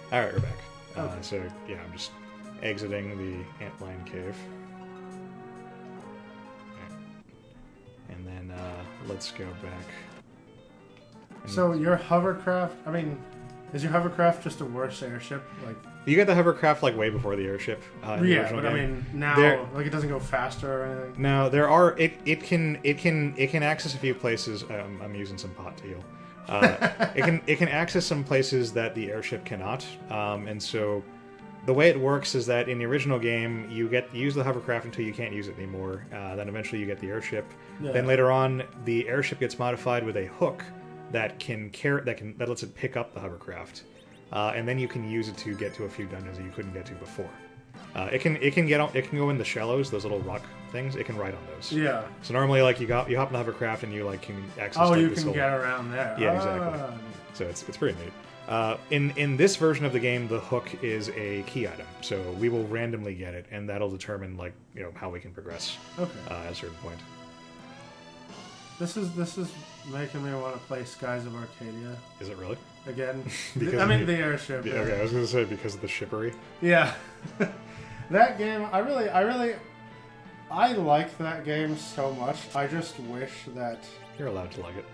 All right, we're back. Okay. So yeah, I'm just exiting the antlion cave, and then let's go back. So your hovercraft, I mean, is your hovercraft just a worse airship? Like, You get the hovercraft like way before the airship. In the yeah, original but I game. mean now, like it doesn't go faster or anything. No, there are. It can access a few places. I'm using some pot to heal. It can access some places that the airship cannot. And so the way it works is that in the original game you use the hovercraft until you can't use it anymore. Then eventually you get the airship. Yeah. Then later on the airship gets modified with a hook that that lets it pick up the hovercraft. And then you can use it to get to a few dungeons that you couldn't get to before. It can go in the shallows, those little rock things. It can ride on those. Yeah. So normally, like you hop in the hovercraft and you like can access. Oh, like, you this can whole- get around there. Yeah, exactly. Ah. So it's pretty neat. In this version of the game, the hook is a key item. So we will randomly get it, and that'll determine how we can progress Okay. at a certain point. This is making me want to play Skies of Arcadia Is it really? again. Because I mean of the airship. Yeah, okay, I was gonna say because of the shippery. Yeah. That game, I liked that game so much. I just wish that You're allowed to like it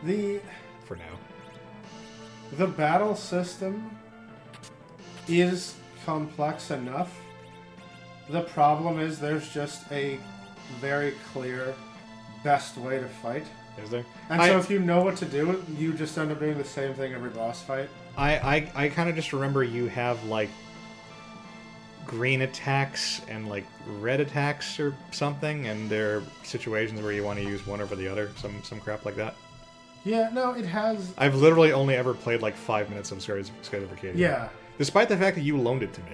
the for now. battle system is complex enough. The problem is there's just a very clear best way to fight. Is there? And so if you know what to do, you just end up doing the same thing every boss fight. I kind of just remember you have like green attacks and like red attacks or something, and there are situations where you want to use one over the other, some crap like that. Yeah, no, it has... I've literally only ever played like 5 minutes of Skies of Arcadia. Yeah. Despite the fact that you loaned it to me.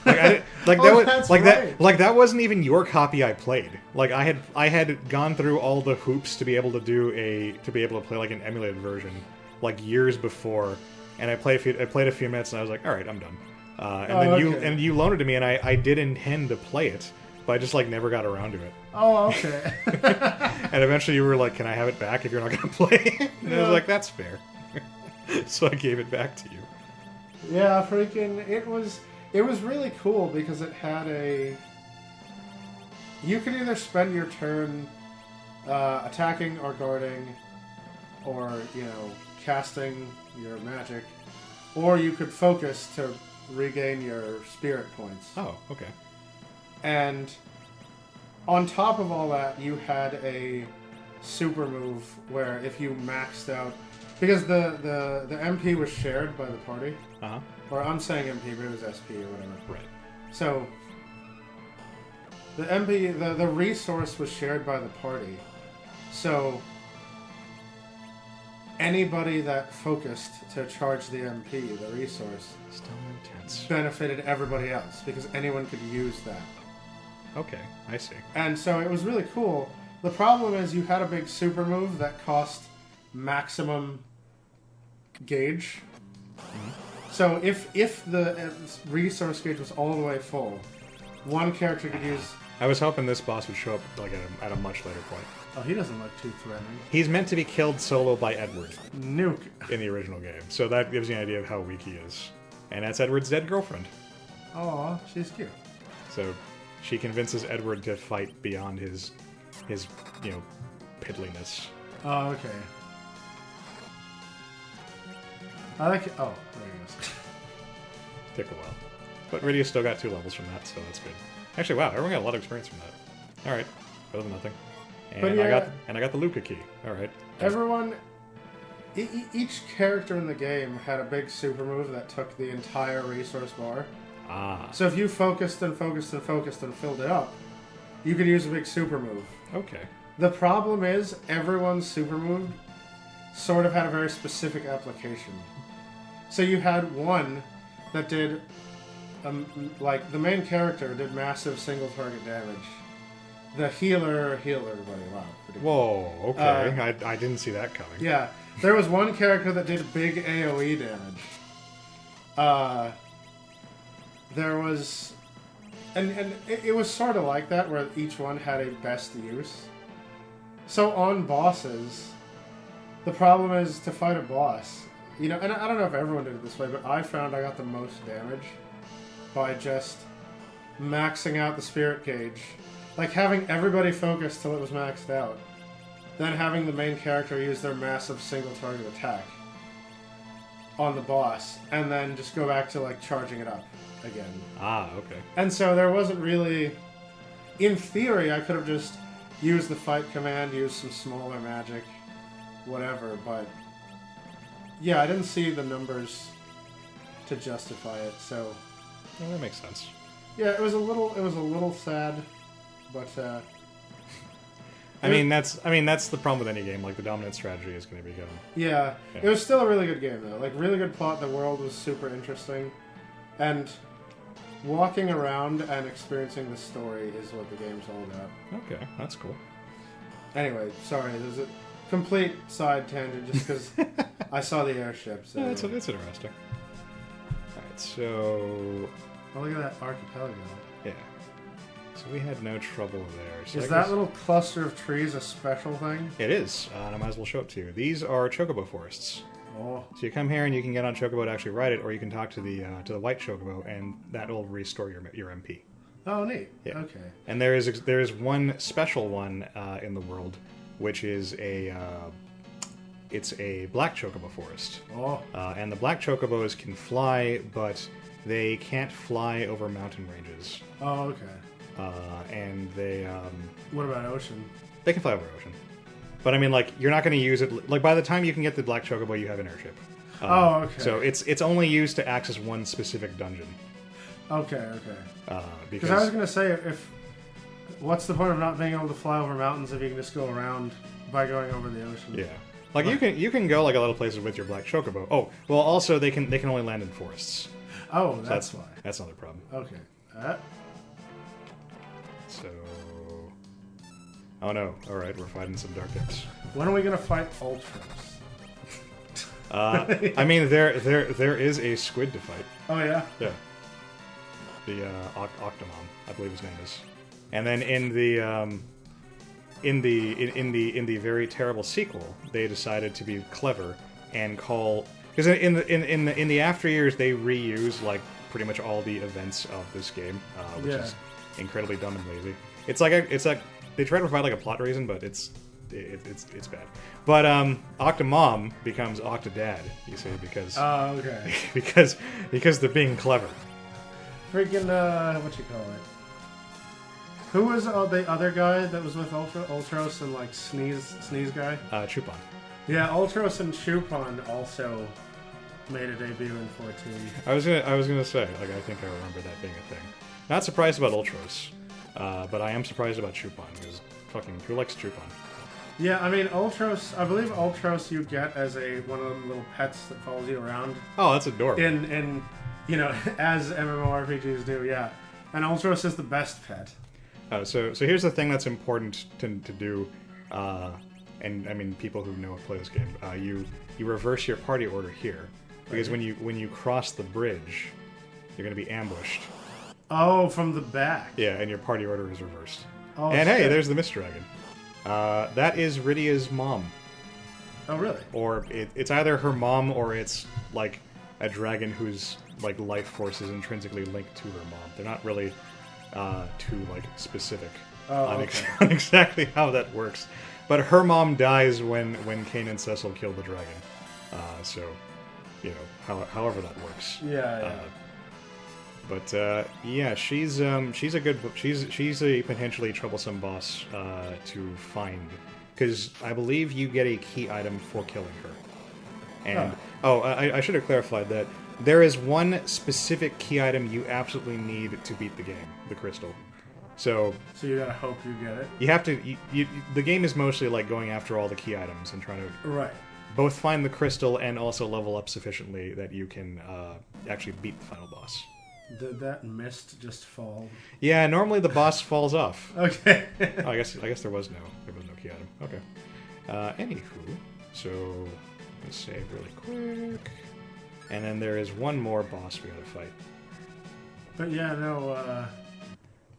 Like, That's that wasn't even your copy I played. Like I had gone through all the hoops to be able to play like an emulated version like years before, and I played a few minutes and I was like, all right, I'm done. And you loaned it to me, and I did intend to play it, but I just like never got around to it. Oh, okay. And eventually you were like, can I have it back if you're not going to play? And I was like, that's fair. So I gave it back to you. Yeah, freaking, it was really cool because it had you could either spend your turn attacking or guarding or, casting your magic, or you could focus to regain your spirit points. Oh, okay. And on top of all that, you had a super move where if you maxed out, because the MP was shared by the party. Uh-huh. Or I'm saying MP, but it was SP or whatever. Right. So the MP, the resource was shared by the party. So anybody that focused to charge the MP, the resource, Still intense. benefited everybody else because anyone could use that. Okay, I see. And so it was really cool. The problem is you had a big super move that cost maximum gauge. So if the resource gauge was all the way full, one character could use... I was hoping this boss would show up like at a much later point. Oh, he doesn't look too threatening. He's meant to be killed solo by Edward Nuke. in the original game, so that gives you an idea of how weak he is. And that's Edward's dead girlfriend. Aw, she's cute. So she convinces Edward to fight beyond his piddliness. Oh, okay. I like it. Oh, there he goes. Took a while. But Rydia's still got 2 levels from that, so that's good. Actually, wow, everyone got a lot of experience from that. Alright, better than nothing. And But yeah, I got the Luca key. Alright. everyone... Each character in the game had a big super move that took the entire resource bar. Ah. So if you focused and focused and focused and filled it up, you could use a big super move. Okay. The problem is everyone's super move sort of had a very specific application. So you had one that did, like the main character did massive single target damage. The healer healed everybody. Wow. Pretty cool. Whoa, okay. I didn't see that coming. Yeah. There was one character that did big AoE damage. There was... And it was sort of like that, where each one had a best use. So on bosses, the problem is to fight a boss, you know, and I don't know if everyone did it this way, but I found I got the most damage by just maxing out the spirit gauge. Like, having everybody focus till it was maxed out. Then having the main character use their massive single target attack on the boss, and then just go back to, like, charging it up again. Ah, okay. And so there wasn't really... In theory, I could have just used the fight command, used some smaller magic, whatever, but... Yeah, I didn't see the numbers to justify it, so... Well, that makes sense. Yeah, it was a little sad, but I mean that's the problem with any game. Like, the dominant strategy is going to be given. yeah, it was still a really good game though. Like, really good plot. The world was super interesting, and walking around and experiencing the story is what the game's all about. Okay, that's cool. Anyway, sorry, there's a complete side tangent just because I saw the airship. So Yeah, it's interesting. Alright, so... oh, look at that archipelago. Yeah. So we had no trouble there. So Is I that guess- little cluster of trees a special thing? It is, and I might as well show it to you. These are chocobo forests. Oh, So you come here and you can get on chocobo to actually ride it, or you can talk to the white chocobo, and that will restore your MP. oh, neat. Yeah. Okay. And there is one special one in the world, which is it's a black chocobo forest. Oh, And the black chocobos can fly, but they can't fly over mountain ranges. oh, okay. And they What about ocean? can fly over ocean. But I mean, like, you're not going to use it. Like, by the time you can get the black chocobo, you have an airship. Oh, okay. So it's only used to access one specific dungeon. Okay, okay. Because Because I was gonna say, if what's the point of not being able to fly over mountains if you can just go around by going over the ocean? yeah, like you can go like a lot of places with your black chocobo. Oh, well, also they can only land in forests. Oh, So that's why. That's another problem. Okay. So, oh no! All right, we're fighting some dark depths. When are we gonna fight Ultras? I mean, there is a squid to fight. Oh yeah. Yeah. The Octomom, I believe his name is. And then in the very terrible sequel, they decided to be clever and call, because in the after years they reuse like pretty much all the events of this game, which Yeah. is incredibly dumb and lazy. It's like they try to provide like a plot reason, but it's bad. But Octomom becomes Octodad, you see, because Oh, okay. because they're being clever. Freaking what you call it? Who was the other guy that was with Ultros and like Sneeze guy? Chupon. Yeah, Ultros and Chupon also made a debut in 14. I was gonna say, like, I think I remember that being a thing. Not surprised about Ultros, but I am surprised about Chupon, because fucking who likes Chupon? Yeah, I mean Ultros. I believe Ultros you get as one of the little pets that follows you around. Oh, that's adorable. In you know, as MMORPGs do, yeah. And Ultros is the best pet. So here's the thing that's important to do, and I mean people who know play this game. You reverse your party order here, because when you cross the bridge, you're going to be ambushed. Oh, from the back. Yeah, and your party order is reversed. Oh, And hey, shit. there's the Mist Dragon. That is Rydia's mom. Oh, really? Or it's either her mom or it's like a dragon whose like life force is intrinsically linked to her mom. They're not really too like specific on, okay. on exactly how that works. But her mom dies when Cain and Cecil kill the dragon. So you know, however that works. Yeah. But yeah, she's a potentially troublesome boss to find, because I believe you get a key item for killing her. And I should have clarified that there is one specific key item you absolutely need to beat the game, the crystal. So So you gotta hope you get it. you have to. The game is mostly like going after all the key items and trying to Right. both find the crystal and also level up sufficiently that you can actually beat the final boss. Did that mist just fall? Yeah, normally the boss falls off. Okay. Oh, I guess there was no key item. Okay. Anywho, so let's save really quick, and then there is one more boss we gotta fight. But yeah, no.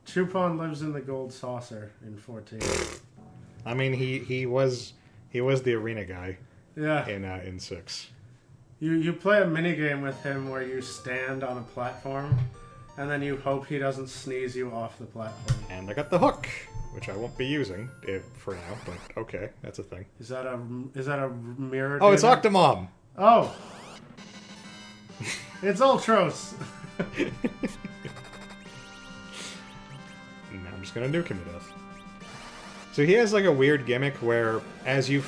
Chupon lives in the gold saucer in 14. I mean, he was the arena guy Yeah. in 6. You play a minigame with him where you stand on a platform, and then you hope he doesn't sneeze you off the platform. And I got the hook, which I won't be using for now, but okay, that's a thing. Is that a mirror? Oh, it's demon? Octomom! Oh! It's Ultros! Now I'm just gonna nuke him to death. So he has like a weird gimmick where as you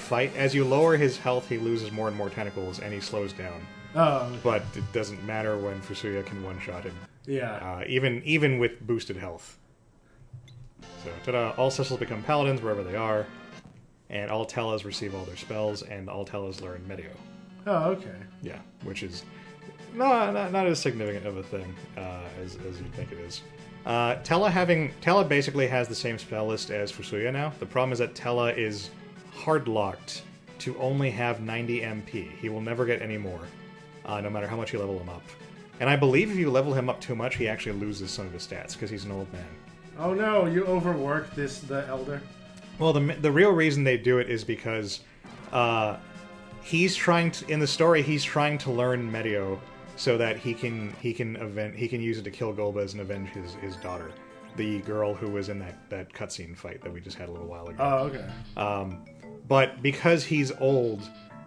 lower his health, he loses more and more tentacles and he slows down. Oh. Okay. But it doesn't matter when Fusuya can one-shot him. Yeah. Even with boosted health. So, ta-da, all Cecils become paladins wherever they are, and all Tellas receive all their spells, and all Tellas learn Meteo. Oh, okay. Yeah, which is not as significant of a thing as you'd think it is. Tella basically has the same spell list as Fusuya now. The problem is that Tella is hard-locked to only have 90 MP. He will never get any more, no matter how much you level him up. And I believe if you level him up too much, he actually loses some of his stats, because he's an old man. Oh no, you overworked the Elder? Well, the real reason they do it is because he's trying to, in the story, he's trying to learn Meteo so that he can use it to kill Golbez and avenge his daughter, the girl who was in that cutscene fight that we just had a little while ago. Oh, okay. But because he's old,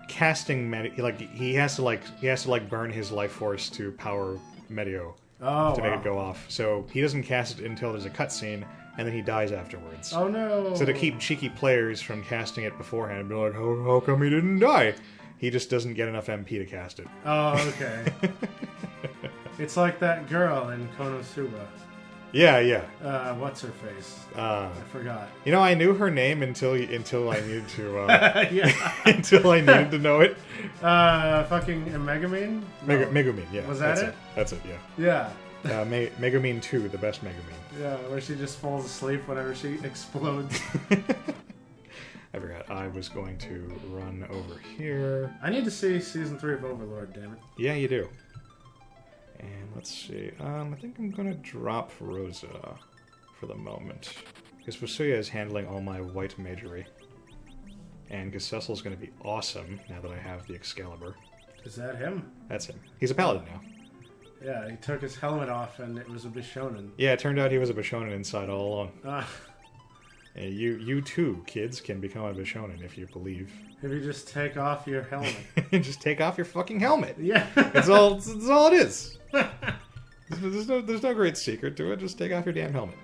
casting Meteo, he has to burn his life force to power Meteo to make it go off. So he doesn't cast it until there's a cutscene, and then he dies afterwards. Oh no! So to keep cheeky players from casting it beforehand and be like, how come he didn't die? He just doesn't get enough MP to cast it. Oh, okay. It's like that girl in Konosuba. Yeah. What's her face? I forgot. You know, I knew her name until I needed to. Yeah. Until I needed to know it. Fucking Megumin? No. Megumin, yeah. Was that it? That's it, yeah. Yeah. Megumin 2, the best Megumin. Yeah, where she just falls asleep whenever she explodes. I forgot. I was going to run over here. I need to see Season 3 of Overlord, damn it. Yeah, you do. And let's see. I think I'm going to drop Rosa for the moment. Because Fusuya is handling all my white magery. And because Cecil's going to be awesome now that I have the Excalibur. Is that him? That's him. He's a paladin now. Yeah, he took his helmet off and it was a Bishonen. Yeah, it turned out he was a Bishonen inside all along. Ah. And you too, kids, can become a Bishonen if you believe. If you just take off your helmet. Just take off your fucking helmet. Yeah. That's all it is. There's no great secret to it. Just take off your damn helmet.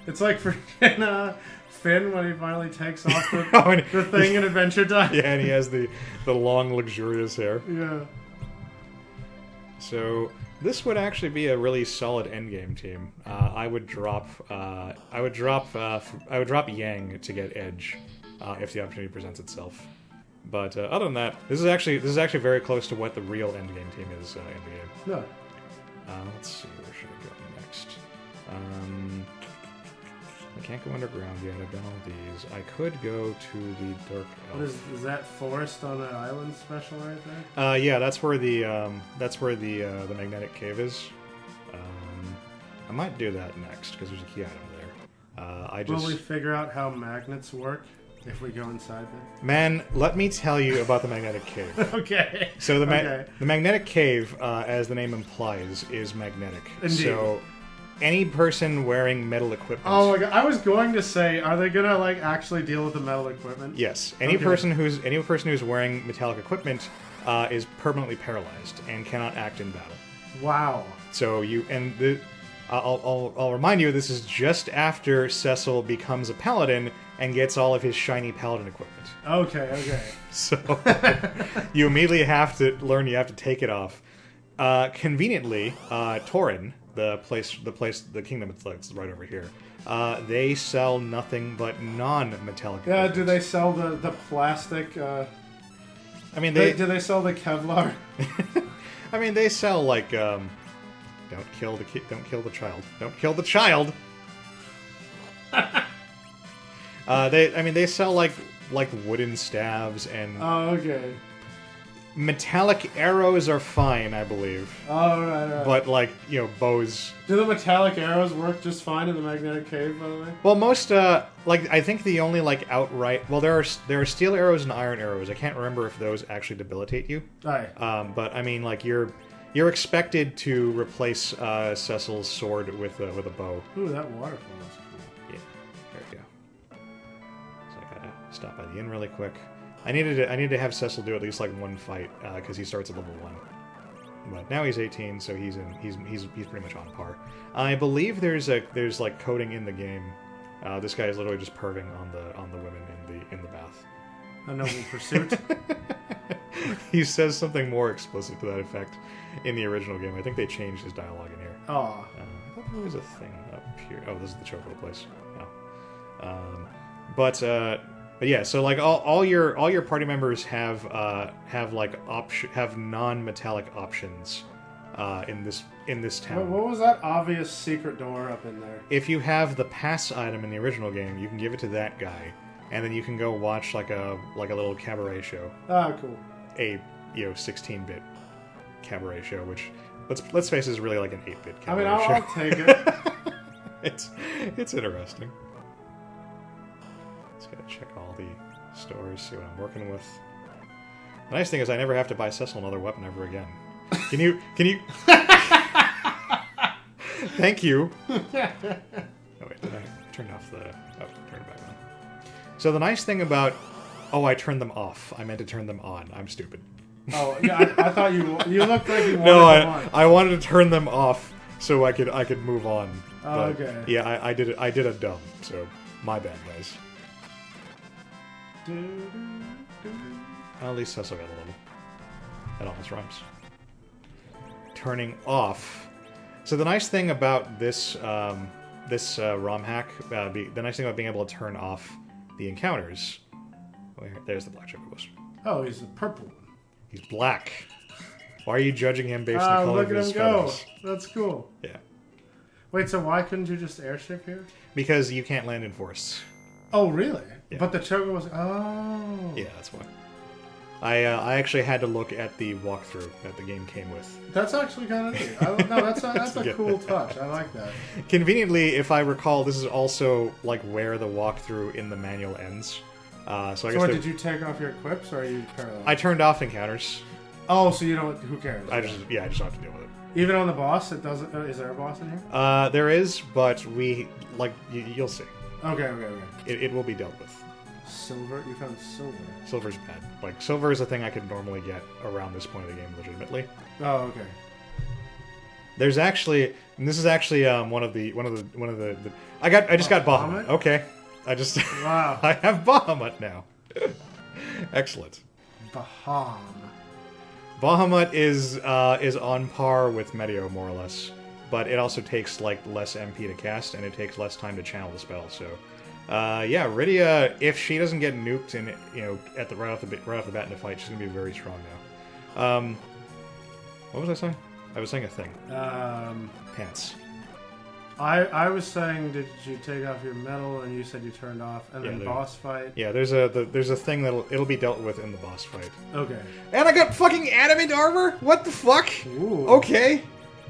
It's like freaking Finn when he finally takes off the thing in Adventure Time. Yeah, and he has the long, luxurious hair. Yeah. So this would actually be a really solid endgame team. I would drop Yang to get Edge if the opportunity presents itself. But other than that, this is actually very close to what the real endgame team is in the game. No. Let's see, where should I go next? I can't go underground yet. I've done all these. I could go to the Dark Elf. What is that forest on that island special right there? Yeah, that's where the magnetic cave is. I might do that next because there's a key item there. Will we figure out how magnets work if we go inside there? Man, let me tell you about the magnetic cave. Okay. So the magnetic cave, as the name implies, is magnetic. Indeed. So any person wearing metal equipment. Oh my god! I was going to say, are they gonna actually deal with the metal equipment? Yes. Any person who's wearing metallic equipment is permanently paralyzed and cannot act in battle. Wow. So I'll remind you, this is just after Cecil becomes a paladin and gets all of his shiny paladin equipment. Okay. So you immediately have to learn. You have to take it off. Conveniently, Torin, the kingdom, it's right over here. They sell nothing but non-metallic. Yeah. equipment. Do they sell the plastic? I mean, do they sell the Kevlar? I mean, they sell don't kill the child. Don't kill the child. They sell like wooden staves and. Oh, okay. Metallic arrows are fine, I believe. Oh, right. But, like, you know, bows... Do the metallic arrows work just fine in the magnetic cave, by the way? Well, most, like, I think the only, like, outright... Well, there are steel arrows and iron arrows. I can't remember if those actually debilitate you. Aye. But, I mean, like, you're expected to replace Cecil's sword with a bow. Ooh, that waterfall is cool. Yeah, there we go. So I gotta stop by the inn really quick. I needed to have Cecil do at least like one fight because he starts at level 1. But now he's 18, so he's pretty much on par. I believe there's like coding in the game. This guy is literally just perving on the women in the bath. A noble pursuit. He says something more explicit to that effect in the original game. I think they changed his dialogue in here. Aw. I thought there was a thing up here. Oh, this is the chocolate place. Oh. But yeah, so like all your party members have non-metallic options in this town. What was that obvious secret door up in there? If you have the pass item in the original game, you can give it to that guy, and then you can go watch like a little cabaret show. Ah, cool. A 16-bit cabaret show, which let's face it, is really like an 8-bit cabaret show. I'll take it. It's interesting. Just gotta check all the stores, see what I'm working with. The nice thing is I never have to buy Cecil another weapon ever again. Can you... Thank you. Oh wait, did I turn off the... Oh, turn it back on. So the nice thing about... Oh, I turned them off. I meant to turn them on. I'm stupid. Oh, yeah, I thought you looked like you wanted No, them on. I wanted to turn them off so I could move on. Oh, But, okay. Yeah, I did it. I did a dumb. So my bad, guys. At least Cecil got a little. That almost rhymes. Turning off. So the nice thing about this ROM hack, the nice thing about being able to turn off the encounters. There's the black chocobos. Oh, he's the purple one. He's black. Why are you judging him based on the color look of at his him go. feathers? That's cool. Yeah. Wait, so why couldn't you just airship here? Because you can't land in forests. Oh, really? Yeah. But the choco was... Oh. Yeah, that's why. I actually had to look at the walkthrough that the game came with. That's actually kind of neat. No, that's a cool touch. I like that. Conveniently, if I recall, this is also like where the walkthrough in the manual ends. So I guess what, did you take off your equips, or are you parallel? I turned off encounters. Oh, so you don't... Who cares? I just don't have to deal with it. Even on the boss, it doesn't... is there a boss in here? There is, but you'll see. Okay. It will be dealt with. Silver? You found silver. Silver's bad. Like, silver is a thing I could normally get around this point of the game legitimately. Oh, okay. There's actually, and this is actually one of the I just got Bahamut. Okay, Wow. I have Bahamut now. Excellent. Bahamut is on par with Medio more or less, but it also takes like less MP to cast and it takes less time to channel the spell. So, yeah, Rydia, if she doesn't get nuked and at the right off the bat in the fight, she's gonna be very strong now. What was I saying? I was saying a thing. Pants. I was saying, did you take off your metal? And you said you turned off. And then boss fight. Yeah, there's a thing it'll be dealt with in the boss fight. Okay. And I got fucking adamant armor. What the fuck? Ooh. Okay.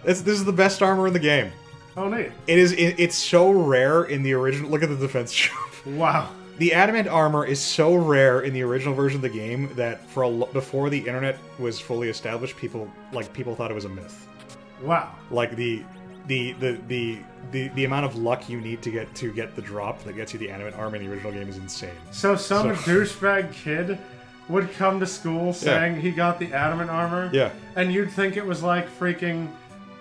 This is the best armor in the game. Oh, neat. It's so rare in the original. Look at the defense shop. Wow. The adamant armor is so rare in the original version of the game that before the internet was fully established, people thought it was a myth. Wow. Like the amount of luck you need to get the drop that gets you the adamant armor in the original game is insane. So douchebag kid would come to school saying he got the adamant armor. Yeah. And you'd think it was like freaking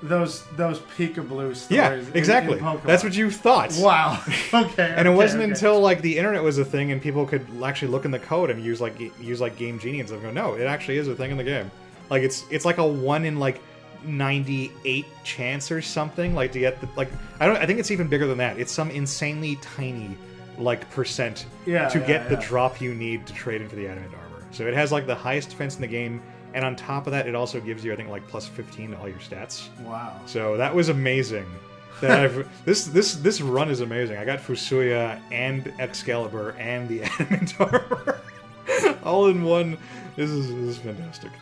those Peekaboo stories. Yeah, exactly. In Pokemon. That's what you thought. Wow. Okay. And it wasn't until like the internet was a thing and people could actually look in the code and use Game Genie and stuff. Go, no, it actually is a thing in the game. Like it's like a 1 in like 98 chance or something, like to get the I think it's even bigger than that. It's some insanely tiny like percent to get the drop you need to trade in for the adamant armor. So it has like the highest defense in the game, and on top of that, it also gives you I think like plus 15 to all your stats. Wow. So that was amazing. That this run is amazing. I got Fusuya and Excalibur and the adamant armor all in one. This is fantastic.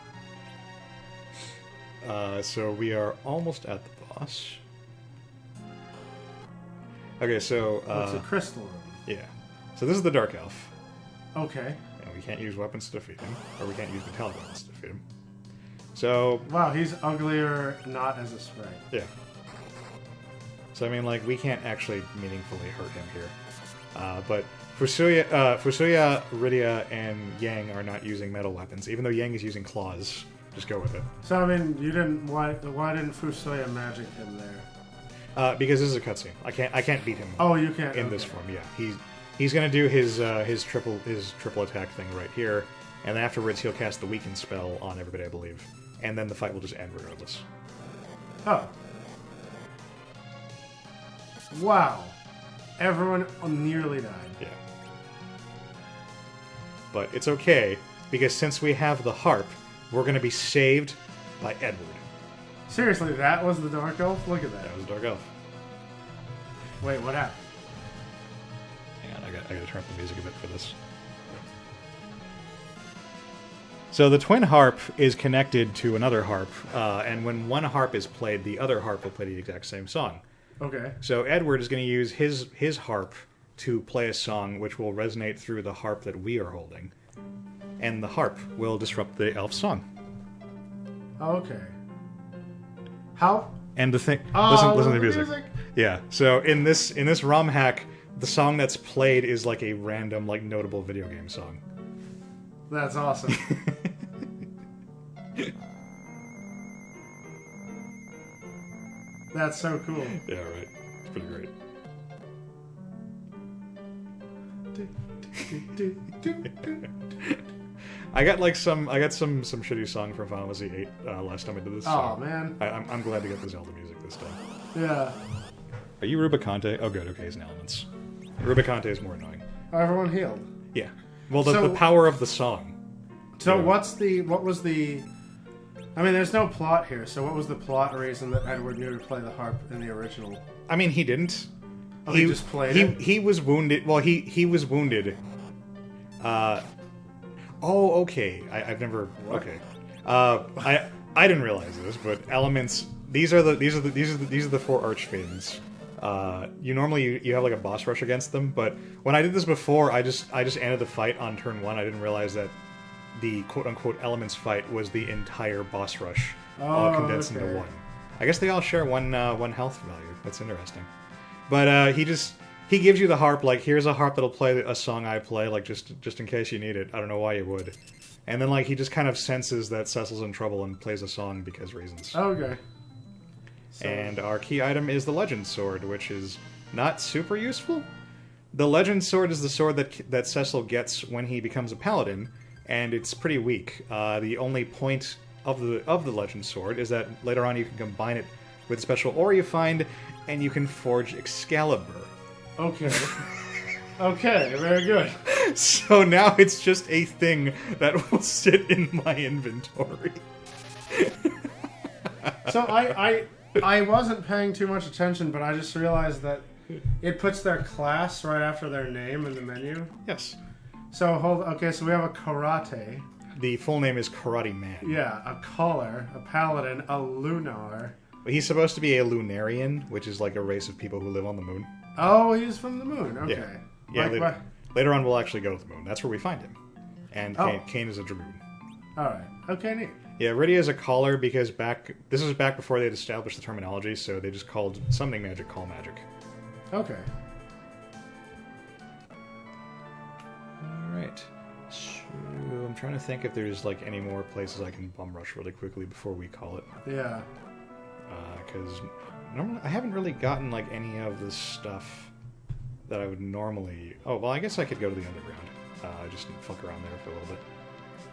So we are almost at the boss. Okay, so It's a crystal room. yeah. So this is the Dark Elf. Okay. And we can't use weapons to defeat him, or we can't use metallic weapons to defeat him. So Wow, he's uglier not as a sprite. yeah. So I mean, like, we can't actually meaningfully hurt him here. But Fusuya, Rydia, and Yang are not using metal weapons, even though Yang is using claws. Just go with it. So I mean, you didn't. Why didn't Fusoya magic him there? Because this is a cutscene. I can't beat him. Oh, you can't in this form. Yeah, he's gonna do his triple attack thing right here, and then afterwards he'll cast the weaken spell on everybody, I believe, and then the fight will just end regardless. Oh. Wow. Everyone nearly died. Yeah. But it's okay, because since we have the harp, we're going to be saved by Edward. Seriously, that was the Dark Elf? Look at that. That was Dark Elf. Wait, what happened? Hang on, I got to turn up the music a bit for this. So the twin harp is connected to another harp, and when one harp is played, the other harp will play the exact same song. Okay. So Edward is going to use his harp to play a song which will resonate through the harp that we are holding. And the harp will disrupt the elf song. Okay. How? And the thing, Oh, listen to the music. Yeah. So in this ROM hack, the song that's played is like a random, like, notable video game song. That's awesome. That's so cool. Yeah, right. It's pretty great. I got some shitty song from Final Fantasy VIII last time I did this. Oh, so man. I'm glad to get the Zelda music this time. Yeah. Are you Rubicante? Oh, good. Okay, he's in Elements. Rubicante is more annoying. Oh, everyone healed. Yeah. Well, So- the power of the song. So Yeah. what was the... I mean, there's no plot here, so what was the plot reason that Edward knew to play the harp in the original? I mean, he didn't. Oh, he just played it? He was wounded. Well, he was wounded. Oh, okay. I've never. What? Okay. I didn't realize this, but elements. These are the four archfiends. You normally you have like a boss rush against them, but when I did this before, I just ended the fight on turn 1. I didn't realize that the quote unquote elements fight was the entire boss rush, all Oh, condensed okay. into one. I guess they all share one health value. That's interesting. But he gives you the harp, like, here's a harp that'll play a song I play, like, just in case you need it. I don't know why you would. And then, like, he just kind of senses that Cecil's in trouble and plays a song because reasons. Okay. So, And our key item is the Legend Sword, which is not super useful. The Legend Sword is the sword that Cecil gets when he becomes a paladin, and it's pretty weak. The only point of the Legend Sword is that later on you can combine it with a special ore you find, and you can forge Excalibur. okay. Okay, very good. So now it's just a thing that will sit in my inventory. So I wasn't paying too much attention, but I just realized that it puts their class right after their name in the menu. Yes. So okay, so we have a karate, The full name is Karate Man. yeah, a caller, a paladin, a lunar. He's supposed to be a Lunarian, which is like a race of people who live on the moon. Oh, he's from the moon. Okay. Yeah, Like, later on we'll actually go to the moon. That's where we find him. And Oh. Kane is a Dragoon. all right. Okay, neat. Yeah, Rydia is a caller because this was back before they'd established the terminology, so they just called summoning magic call magic. Okay. Alright. So I'm trying to think if there's like any more places I can bum rush really quickly before we call it. Yeah. Because normally I haven't really gotten like any of the stuff that I would normally... Oh, well, I guess I could go to the underground. I just fuck around there for a little bit.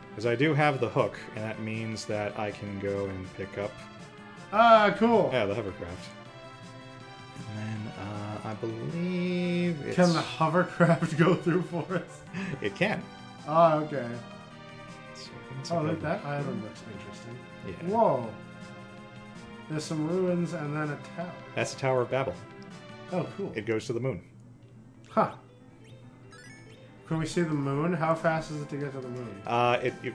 Because I do have the hook, and that means that I can go and pick up... Ah, cool. Yeah, the hovercraft. And then I believe it's... Can the hovercraft go through forests? It can. Ah, okay. So let's Oh, go- that island looks interesting. Yeah. Whoa. There's some ruins and then a tower. That's the Tower of Babel. Oh, cool. It goes to the moon. Huh. Can we see the moon? How fast is it to get to the moon?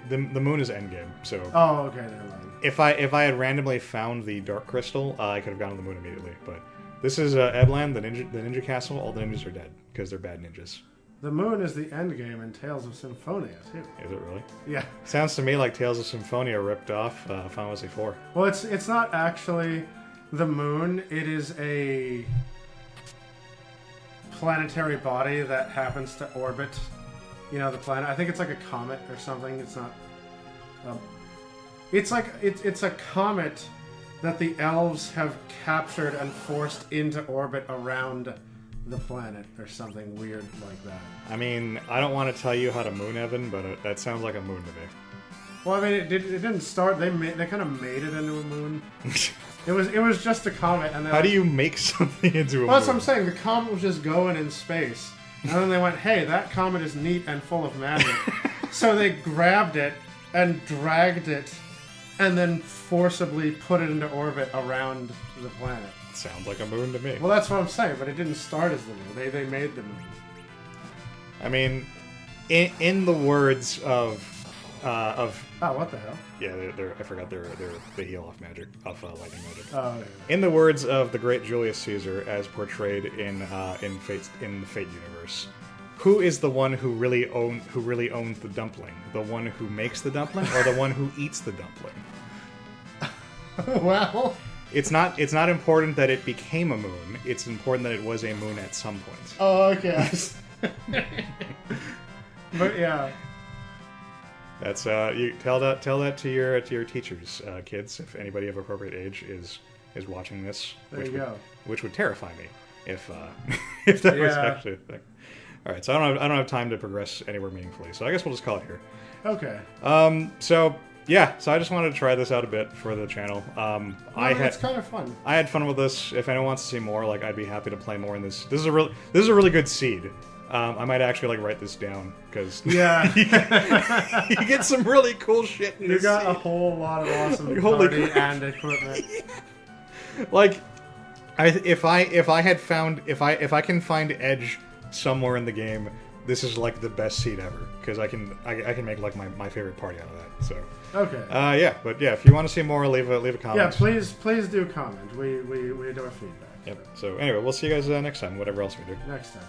The moon is endgame, so Oh, okay, never mind. if I had randomly found the Dark Crystal, I could have gone to the moon immediately. But this is Eblan, the ninja castle. All the ninjas are dead because they're bad ninjas. The moon is the end game in Tales of Symphonia, too. Is it really? Yeah. Sounds to me like Tales of Symphonia ripped off Final Fantasy IV. Well, it's not actually the moon. It is a planetary body that happens to orbit, the planet. I think it's like a comet or something. It's not. It's like it's a comet that the elves have captured and forced into orbit around the planet or something weird like that. I mean, I don't want to tell you how to moon Evan, but that sounds like a moon to me. Well, I mean, it didn't start. They kind of made it into a moon. It was just a comet, and how do you make something into a moon? Well, that's what I'm saying. The comet was just going in space, and then they went, "Hey, that comet is neat and full of magic." So they grabbed it and dragged it, and then forcibly put it into orbit around the planet. Sounds like a moon to me. Well, that's what I'm saying, but it didn't start as the moon. They made the moon. I mean, in the words of Oh, what the hell? yeah, I forgot they heal off magic, off lightning magic. Oh, yeah. In the words of the great Julius Caesar, as portrayed in the Fate universe, who is the one who really owns the dumpling? The one who makes the dumpling, or the one who eats the dumpling? Well, It's not important that it became a moon. It's important that it was a moon at some point. oh, okay. But yeah. That's you tell that to your teachers, kids, if anybody of appropriate age is watching this. There you go. Which would terrify me if if that was Yeah. actually a thing. All right, so I don't have time to progress anywhere meaningfully. So I guess we'll just call it here. Okay. So yeah, so I just wanted to try this out a bit for the channel. It's kind of fun. I had fun with this. If anyone wants to see more, I'd be happy to play more in this. This is a really good seed. I might actually write this down because Yeah. you get some really cool shit. In You this got a seed. whole lot of awesome Holy party crap. and equipment. If I can find Edge somewhere in the game, this is like the best seed ever because I can make like my favorite party out of that. So Okay. but if you want to see more, leave a comment. Yeah, please do comment. We do our feedback. Yep. So anyway, we'll see you guys next time. Whatever else we do. Next time.